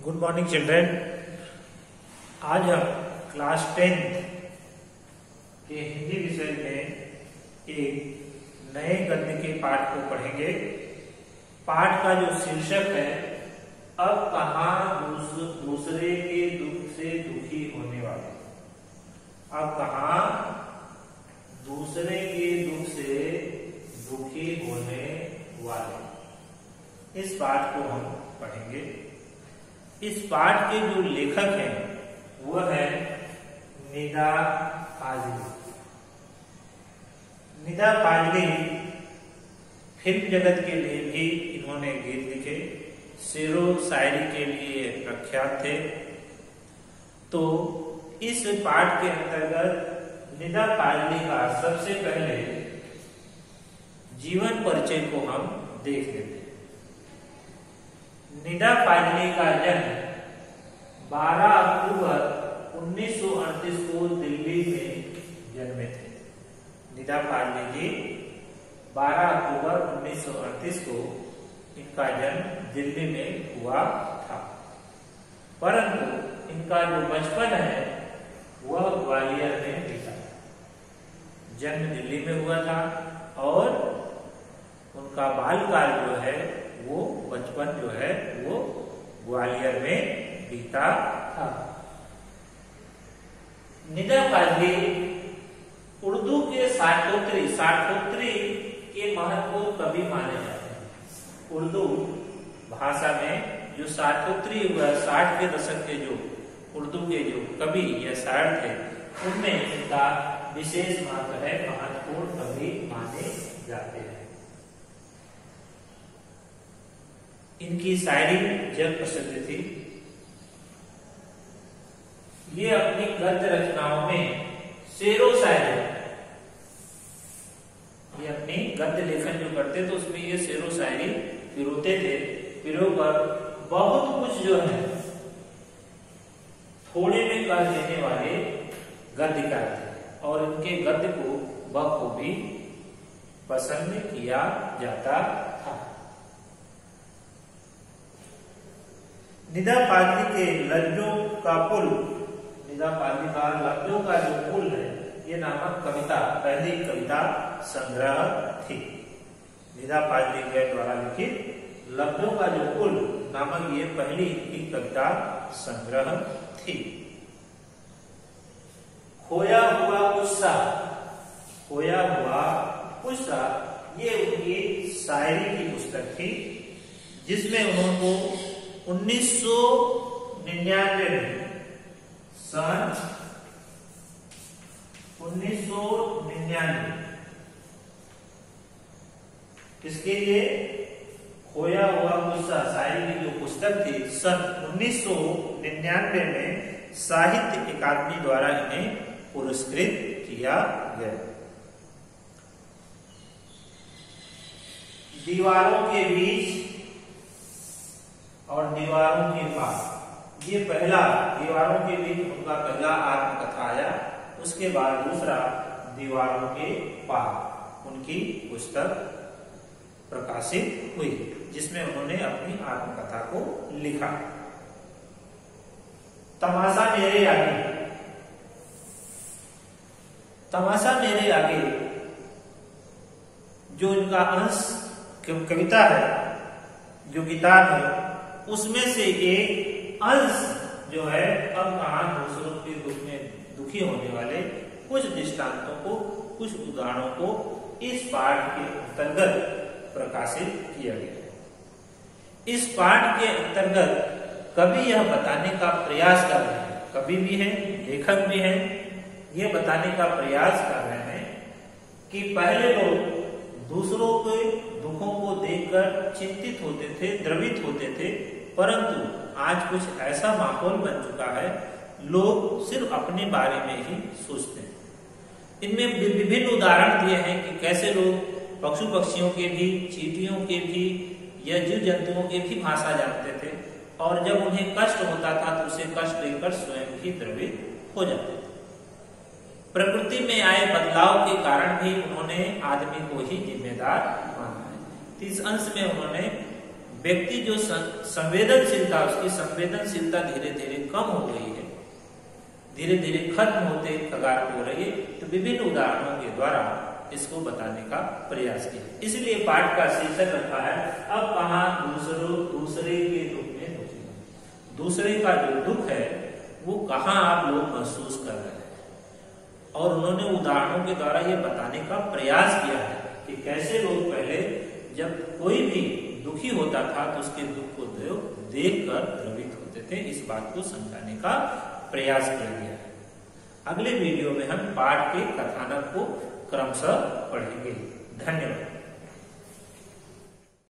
Good morning children. आज हम class 10th के हिंदी विषय में एक नए गद्य के पाठ को पढ़ेंगे। पाठ का जो शीर्षक है, अब कहाँ दूसरे के दुख से दुखी होने वाले। अब कहाँ दूसरे के दुख से दुखी होने वाले, इस पाठ को हम पढ़ेंगे। इस पाठ के जो लेखक हैं वह है निदा काजली। निदा काजली फिल्म जगत के लिए भी इन्होंने गीत लिखे, शेरो शायरी के लिए प्रख्यात थे। तो इस पाठ के अंतर्गत निदा काजली का सबसे पहले जीवन परिचय को हम देख लेते हैं। निदा काजली का जन्म 12 अक्टूबर 1938 को दिल्ली में जन्मे थे। निदा काजली जी 12 अक्टूबर 1938 को इनका जन्म दिल्ली में हुआ था, परंतु इनका जो बचपन है वह ग्वालियर में बीता। जन्म दिल्ली में हुआ था और उनका बालकाल जो है वो बचपन जो है वो ग्वालियर में बीता था। निदा काजली उर्दू के साठोत्री के महत्वपूर्ण कवि माने जाते हैं। उर्दू भाषा में जो साठोत्री हुआ, 60 के दशक के जो उर्दू के जो कवि या शायर थे, उनमें इनका विशेष महत्व है, महत्वपूर्ण कवि माने जाते हैं। इनकी शायरी जग प्रसिद्ध थी। ये अपनी गद्य रचनाओं में शेरो शायरी, ये अपनी गद्य लेखन जो करते तो उसमें ये शेरो शायरी पिरोते थे। पिरोकर बहुत कुछ जो है थोड़े में कह देने वाले गद्यकार थे और इनके गद्य को बखूबी पसंद किया जाता था। निदा काजली के लफ्जों का पुल, निदा काजली का लफ्जों का जो पुल है, ये नामक कविता पहली कविता संग्रह थी। निदा काजली के द्वारा लिखित लफ्जों का जो पुल नामक ये पहली इनकी कविता संग्रह थी। खोया हुआ गुस्सा, खोया हुआ गुस्सा, ये उनकी शायरी की पुस्तक थी, जिसमें उन्होंने 1999 में, सन 1999 किसके लिए? खोया हुआ गुस्सा शायरी की जो पुस्तक थी, सन 1999 में साहित्य अकादमी द्वारा इन्हें पुरस्कृत किया गया। दीवारों के बीच और दीवारों के पास, ये पहला दीवारों के बीच उनका पहला आत्मकथा आया। उसके बाद दूसरा दीवारों के पार उनकी पुस्तक प्रकाशित हुई, जिसमें उन्होंने अपनी आत्मकथा को लिखा। तमाशा मेरे आगे, तमाशा मेरे आगे जो इनका अंश कविता है, जो किताब है, उसमें से एक अंश जो है, अब कहाँ दूसरों के दुख में दुखी होने वाले, कुछ दृष्टांतों को, कुछ उदाहरणों को इस पाठ के अंतर्गत प्रकाशित किया गया। इस पाठ के अंतर्गत कवि यह बताने का प्रयास कर रहे हैं, कवि भी हैं, लेखक भी हैं, यह बताने का प्रयास कर रहे हैं कि पहले लोग दूसरों के दुखों को देखकर चिंतित होते थे, द्रवित होते थे, परंतु आज कुछ ऐसा माहौल बन चुका है, लोग सिर्फ अपने बारे में ही सोचते हैं। इनमें विभिन्न उदाहरण दिए हैं कि कैसे लोग पशु पक्षियों के भी, चींटियों के भी या जीव जंतुओं के भी भाषा जानते थे, और जब उन्हें कष्ट होता था तो उसे कष्ट देकर स्वयं ही द्रवित हो जाते थे। प्रकृति में आए बदलाव के कारण भी उन्होंने आदमी को ही जिम्मेदार माना है। इस अंश में उन्होंने व्यक्ति जो संवेदनशीलता, उसकी संवेदनशीलता धीरे धीरे कम हो गई है, धीरे धीरे खत्म होते कगार पे हो रही है। तो विभिन्न उदाहरणों के द्वारा इसको बताने का प्रयास किया। इसलिए पाठ का शीर्षक रखा है अब कहां दूसरे के दुख में दुखी हो। दूसरे का जो दुख है वो कहां आप लोग महसूस कर रहे हैं, और उन्होंने उदाहरणों के द्वारा ये बताने का प्रयास किया है कि कैसे लोग पहले जब कोई भी दुखी होता था तो उसके दुख को देखकर द्रवित होते थे। इस बात को समझाने का प्रयास किया गया है। अगले वीडियो में हम पाठ के कथानक को क्रमशः पढ़ेंगे। धन्यवाद।